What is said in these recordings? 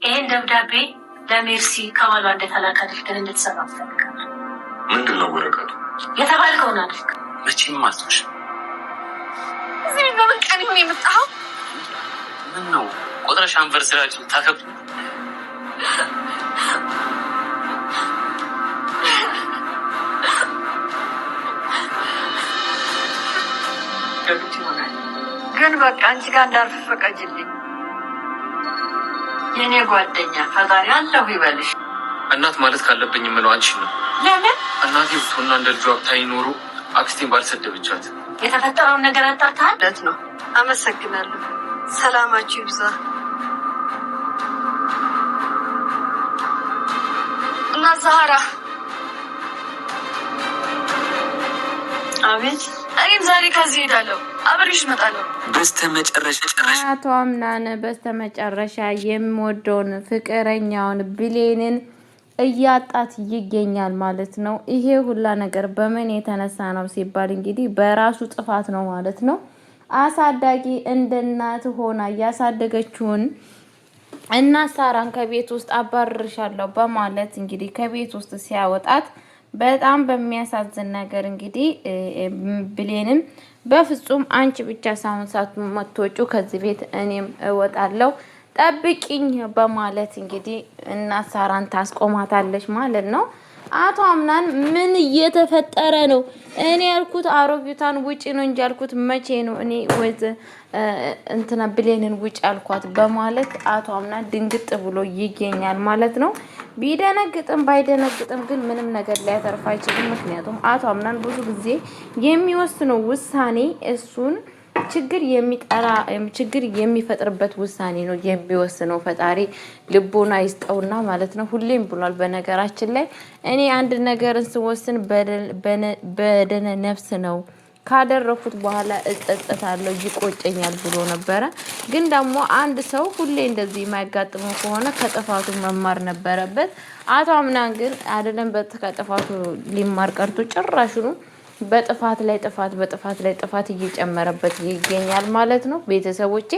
ይሄን ደብዳቤ ለሜርሲ ከባሏ እንደተላከ አድርገን እንድትሰራ ፈልጋለሁ። ምንድን ነው ወረቀቱ? የተባልከውን አድርግ። መቼም አልቶሽ። እዚህ በመቃኒ ሆነ የመጣኸው ምን ነው? ቆጥረሽ አንቨርሰሪያችን ታከብ ግን በቃ አንቺ ጋር እንዳርፍ ፈቀጅልኝ። የኔ ጓደኛ ፈጣሪ አለሁ ይበልሽ። እናት ማለት ካለብኝ የምለው አንቺ ነው። ለምን እናቴ ብትሆንና እንደ ልጇ ብታይ ኖሮ አክስቴን ባልሰደበቻት። የተፈጠረውን ነገር አጣርተሃል ነው? አመሰግናለሁ። ሰላማችሁ ይብዛ። እና ዛህራ አቤት። እኔም ዛሬ ከዚህ ሄዳለሁ፣ አብሬሽ እመጣለሁ። አቶ አምናን በስተመጨረሻ የሚወደውን ፍቅረኛውን ብሌንን እያጣት ይገኛል ማለት ነው። ይሄ ሁላ ነገር በምን የተነሳ ነው ሲባል እንግዲህ በራሱ ጥፋት ነው ማለት ነው። አሳዳጊ እንደ እናት ሆና ያሳደገችውን እናት ሳራን ከቤት ውስጥ አባርርሻለሁ በማለት እንግዲህ ከቤት ውስጥ ሲያወጣት በጣም በሚያሳዝን ነገር እንግዲህ ብሌንም በፍጹም አንቺ ብቻ ሳይሆን ሳትወጪ ከዚህ ቤት እኔም እወጣለሁ ጠብቂኝ በማለት እንግዲህ እናት ሳራን ታስቆማታለች ማለት ነው። አቶ አምናን ምን እየተፈጠረ ነው? እኔ ያልኩት አሮጊቷን ውጪ ነው እንጂ ያልኩት መቼ ነው እኔ ወይስ እንትና ብሌንን ውጪ አልኳት በማለት አቶ አምናን ድንግጥ ብሎ ይገኛል ማለት ነው። ቢደነግጥም ባይደነግጥም ግን ምንም ነገር ሊያተርፍ አይችልም። ምክንያቱም አቶ አምናን ብዙ ጊዜ የሚወስነው ውሳኔ እሱን ችግር የሚፈጥርበት ውሳኔ ነው የሚወስነው። ፈጣሪ ልቦና ይስጠውና ማለት ነው። ሁሌም ብሏል በነገራችን ላይ እኔ አንድ ነገርን ስወስን በደነ ነፍስ ነው ካደረኩት በኋላ እጸጸታለሁ ይቆጨኛል ብሎ ነበረ። ግን ደግሞ አንድ ሰው ሁሌ እንደዚህ የማያጋጥመው ከሆነ ከጥፋቱ መማር ነበረበት። አቶ አምናን ግን አይደለም ከጥፋቱ ሊማር ቀርቶ ጭራሹኑ በጥፋት ላይ ጥፋት እየጨመረበት ይገኛል ማለት ነው። ቤተሰቦቼ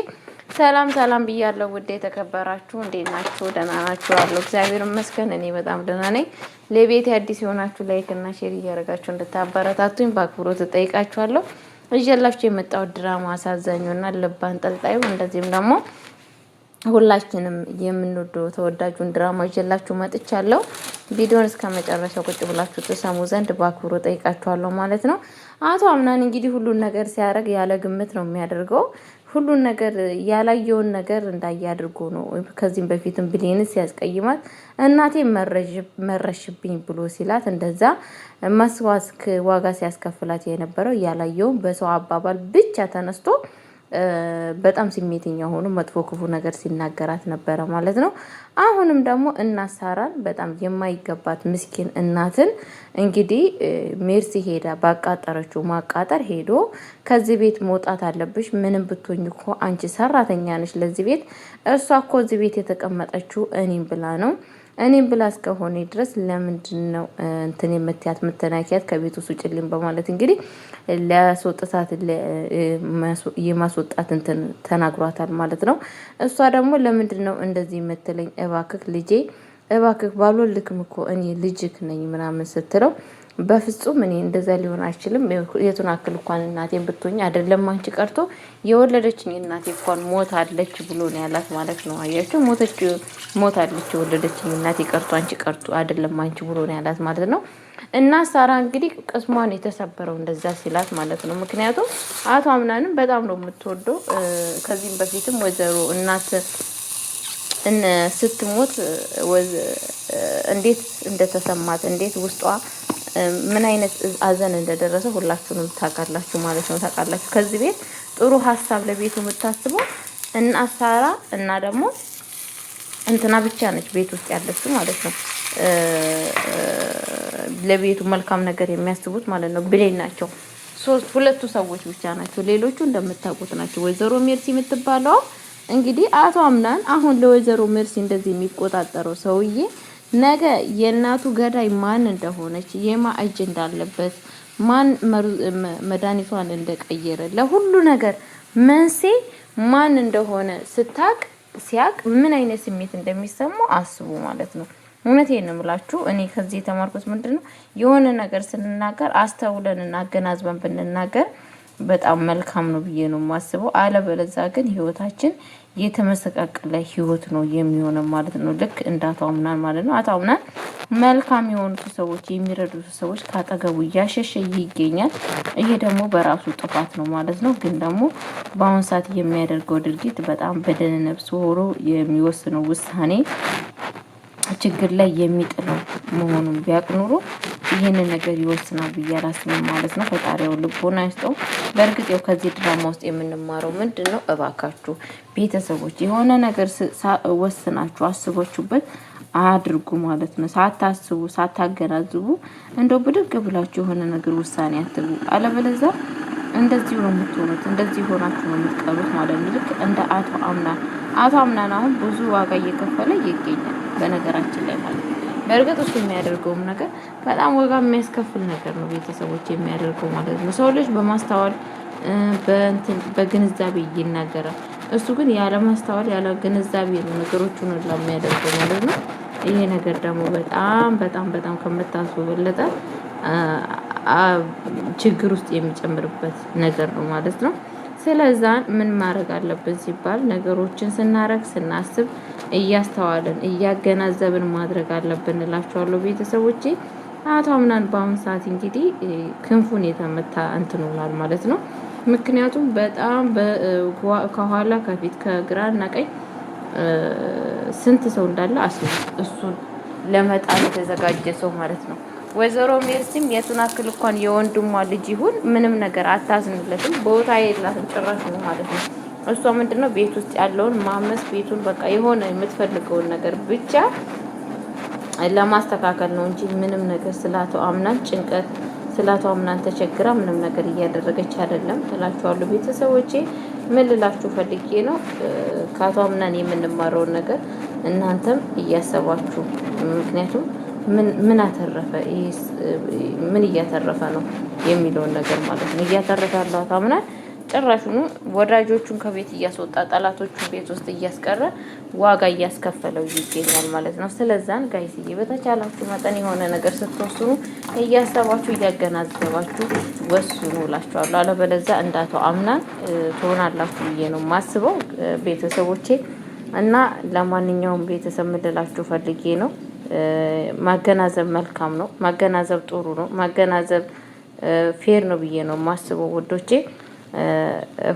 ሰላም ብያለሁ። ውድ የተከበራችሁ እንዴት ናችሁ? ደህና ናችሁ? አለሁ እግዚአብሔር ይመስገን እኔ በጣም ደህና ነኝ። ለቤቴ አዲስ የሆናችሁ ላይክ እና ሼር እያደረጋችሁ እንድታበረታቱኝ በአክብሮት እጠይቃችኋለሁ። እየላችሁ የመጣው ድራማ አሳዛኙና ልብ አንጠልጣዩ እንደዚህም ደግሞ ሁላችንም የምንወደው ተወዳጁን ድራማ ይዤላችሁ መጥቻለሁ። ቪዲዮን እስከ መጨረሻው ቁጭ ብላችሁ ተሰሙ ዘንድ በአክብሮት ጠይቃችኋለሁ ማለት ነው። አቶ አምናን እንግዲህ ሁሉን ነገር ሲያደርግ ያለ ግምት ነው የሚያደርገው። ሁሉን ነገር ያላየውን ነገር እንዳየ አድርጎ ነው። ከዚህም በፊትም ብሌን ሲያስቀይማት እናቴ መረሽብኝ ብሎ ሲላት እንደዛ መስዋዕት ዋጋ ሲያስከፍላት የነበረው ያላየውን በሰው አባባል ብቻ ተነስቶ በጣም ስሜተኛ ሆኖ መጥፎ ክፉ ነገር ሲናገራት ነበረ ማለት ነው። አሁንም ደግሞ እናት ሳራን በጣም የማይገባት ምስኪን እናትን እንግዲህ ሜርሲ ሄዳ ባቃጠረችው ማቃጠር ሄዶ ከዚህ ቤት መውጣት አለብሽ፣ ምንም ብትሆኝ እኮ አንቺ ሰራተኛ ነሽ ለዚህ ቤት፣ እሷ እኮ እዚህ ቤት የተቀመጠችው እኔም ብላ ነው። እኔም ብላ እስከሆነ ድረስ ለምንድን ነው እንትን የምትያት ምትናኪያት ከቤት ውስጥ ውጭልኝ በማለት እንግዲህ ለሶጥታት የማስወጣት እንትን ተናግሯታል ማለት ነው። እሷ ደግሞ ለምንድን ነው እንደዚህ የምትለኝ? እባክህ ልጄ እባክህ ባልወልድክም እኮ እኔ ልጅክ ነኝ ምናምን ስትለው በፍጹም እኔ እንደዛ ሊሆን አይችልም። የቱን አክል እንኳን እናቴን ብትሆኝ አይደለም አንቺ ቀርቶ የወለደችኝ እናቴ እንኳን ሞታለች ብሎ ነው ያላት ማለት ነው። አያችሁ ሞታለች የወለደችኝ እናቴ ቀርቶ አንቺ ቀርቶ አይደለም አንቺ ብሎ ነው ያላት ማለት ነው። እና ሳራ እንግዲህ ቅስሟን የተሰበረው እንደዛ ሲላት ማለት ነው። ምክንያቱም አቶ አምናንም በጣም ነው የምትወደው። ከዚህም በፊትም ወይዘሮ እናት ስትሞት እንዴት እንደተሰማት እንዴት ውስጧ ምን አይነት አዘን እንደደረሰ ሁላችሁንም ታውቃላችሁ ማለት ነው። ታውቃላችሁ ከዚህ ቤት ጥሩ ሀሳብ ለቤቱ የምታስበው እና ሳራ እና ደግሞ እንትና ብቻ ነች ቤት ውስጥ ያለችው ማለት ነው። ለቤቱ መልካም ነገር የሚያስቡት ማለት ነው ብሌን ናቸው። ሁለቱ ሰዎች ብቻ ናቸው። ሌሎቹ እንደምታውቁት ናቸው። ወይዘሮ ሜርሲ የምትባለው እንግዲህ አቶ አምናን አሁን ለወይዘሮ ሜርሲ እንደዚህ የሚቆጣጠረው ሰውዬ ነገ የእናቱ ገዳይ ማን እንደሆነች የማ እጅ እንዳለበት ማን መድኃኒቷን እንደቀየረ ለሁሉ ነገር መንሴ ማን እንደሆነ ስታቅ ሲያቅ ምን አይነት ስሜት እንደሚሰማው አስቡ ማለት ነው። እውነቴን ነው የምላችሁ። እኔ ከዚህ የተማርኩት ምንድነው የሆነ ነገር ስንናገር አስተውለንና አገናዝበን ብንናገር በጣም መልካም ነው ብዬ ነው የማስበው። አለበለዚያ ግን ህይወታችን የተመሰቃቀለ ህይወት ነው የሚሆነው ማለት ነው። ልክ እንደ አቶ አምናን ማለት ነው። አቶ አምናን መልካም የሆኑት ሰዎች የሚረዱት ሰዎች ካጠገቡ እያሸሸ ይገኛል። ይሄ ደግሞ በራሱ ጥፋት ነው ማለት ነው። ግን ደግሞ በአሁን ሰዓት የሚያደርገው ድርጊት በጣም በደነ ነፍስ ሆኖ የሚወስነው ውሳኔ ችግር ላይ የሚጥለው መሆኑን ቢያቅ ኑሮ ይህንን ነገር ይወስናል ብዬ አላስብም ማለት ነው። ፈጣሪው ልቦና ይስጠው። በእርግጥ ያው ከዚህ ድራማ ውስጥ የምንማረው ምንድን ነው? እባካችሁ ቤተሰቦች የሆነ ነገር ወስናችሁ አስባችሁበት አድርጉ ማለት ነው። ሳታስቡ ሳታገናዝቡ እንደው ብድግ ብላችሁ የሆነ ነገር ውሳኔ አትሉ። አለበለዚያ እንደዚህ ነው የምትሆኑት። እንደዚህ ሆናችሁ ነው የምትቀሩት ማለት ነው። ልክ እንደ አቶ አምናን አሁን ብዙ ዋጋ እየከፈለ ይገኛል በነገራችን ላይ ማለት ነው። በእርግጥ እሱ የሚያደርገውም ነገር በጣም ዋጋ የሚያስከፍል ነገር ነው ቤተሰቦች የሚያደርገው ማለት ነው። ሰው ልጅ በማስተዋል በግንዛቤ ይናገራል። እሱ ግን ያለ ማስተዋል ያለ ግንዛቤ ነው ነገሮቹን የሚያደርገው ማለት ነው። ይሄ ነገር ደግሞ በጣም በጣም በጣም ከምታስቡ በለጠ ችግር ውስጥ የሚጨምርበት ነገር ነው ማለት ነው። ስለዛ ምን ማድረግ አለብን ሲባል ነገሮችን ስናረግ ስናስብ እያስተዋልን እያገናዘብን ማድረግ አለብን እላችኋለሁ ቤተሰቦቼ። አቶ አምናን በአሁን ሰዓት እንግዲህ ክንፉን የተመታ እንትን ሆኗል ማለት ነው። ምክንያቱም በጣም ከኋላ ከፊት ከግራና ቀኝ ስንት ሰው እንዳለ እሱን ለመጣል የተዘጋጀ ሰው ማለት ነው። ወይዘሮ ሜርሲም የቱን አክል እንኳን የወንድሟ ልጅ ይሁን ምንም ነገር አታዝንለትም፣ ቦታ የላትም ጭራሽ ነው ማለት ነው። እሷ ምንድነው ቤት ውስጥ ያለውን ማመስ ቤቱን በቃ የሆነ የምትፈልገውን ነገር ብቻ ለማስተካከል ነው እንጂ ምንም ነገር ስላቶ አምናን ጭንቀት ስላቶ አምናን ተቸግራ ምንም ነገር እያደረገች አይደለም እላችኋለሁ ቤተሰቦቼ። ምን ልላችሁ ፈልጌ ነው ከአቶ አምናን የምንማረውን ነገር እናንተም እያሰባችሁ ምክንያቱም ምን አተረፈ ምን እያተረፈ ነው የሚለውን ነገር ማለት ነው። እያተረፈ ያለው አቶ አምናን ጭራሹኑ ወዳጆቹን ከቤት እያስወጣ ጠላቶቹን ቤት ውስጥ እያስቀረ ዋጋ እያስከፈለው ይገኛል ማለት ነው። ስለዛን ጋይስዬ በተቻላችሁ መጠን የሆነ ነገር ስትወስኑ እያሰባችሁ እያገናዘባችሁ ወስኑ እላችኋለሁ። አለበለዚያ እንዳቶ አምናን ትሆናላችሁ ብዬ ነው የማስበው ቤተሰቦቼ። እና ለማንኛውም ቤተሰብ ምልላችሁ ፈልጌ ነው ማገናዘብ መልካም ነው። ማገናዘብ ጥሩ ነው። ማገናዘብ ፌር ነው ብዬ ነው የማስበው ወዶቼ።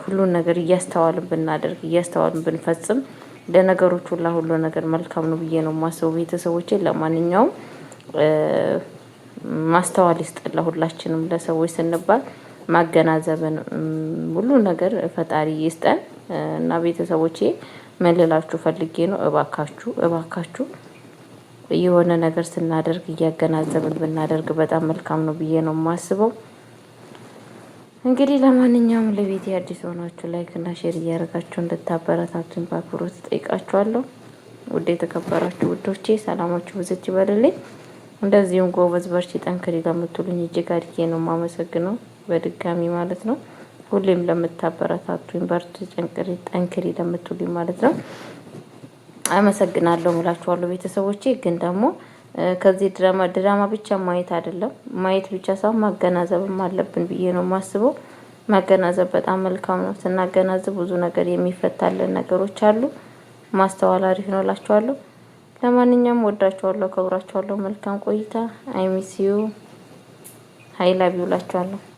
ሁሉን ነገር እያስተዋልን ብናደርግ እያስተዋልን ብንፈጽም ለነገሮች ሁሉ ነገር መልካም ነው ብዬ ነው የማስበው ቤተሰቦቼ። ለማንኛውም ማስተዋል ይስጠላ ሁላችንም ለሰዎች ስንባል ማገናዘብን ሁሉ ነገር ፈጣሪ ይስጠን። እና ቤተሰቦቼ መልላችሁ ፈልጌ ነው እባካችሁ የሆነ ነገር ስናደርግ እያገናዘብን ብናደርግ በጣም መልካም ነው ብዬ ነው የማስበው። እንግዲህ ለማንኛውም ለቤት አዲስ ሆናችሁ ላይክ እና ሼር እያደረጋችሁ እንድታበረታቱኝ በአክብሮት ጠይቃችኋለሁ። ውድ የተከበራችሁ ውዶቼ ሰላማችሁ ብዝት ይበልልኝ። እንደዚሁም ጎበዝ በርቺ ጠንክሪ ለምትሉኝ እጅግ አድርጌ ነው የማመሰግነው በድጋሚ ማለት ነው። ሁሌም ለምታበረታቱኝ በርቺ ጠንክሪ ለምትሉኝ ማለት ነው አመሰግናለሁ እላችኋለሁ ቤተሰቦቼ። ግን ደግሞ ከዚህ ድራማ ብቻ ማየት አይደለም ማየት ብቻ ሳይሆን ማገናዘብም አለብን ብዬ ነው የማስበው። ማገናዘብ በጣም መልካም ነው። ስናገናዘብ ብዙ ነገር የሚፈታልን ነገሮች አሉ። ማስተዋል አሪፍ ነው እላችኋለሁ። ለማንኛውም ወዳችኋለሁ፣ ከብራችኋለሁ። መልካም ቆይታ። አይ ሚስ ዩ ሃይ ላቭ ዩ እላችኋለሁ።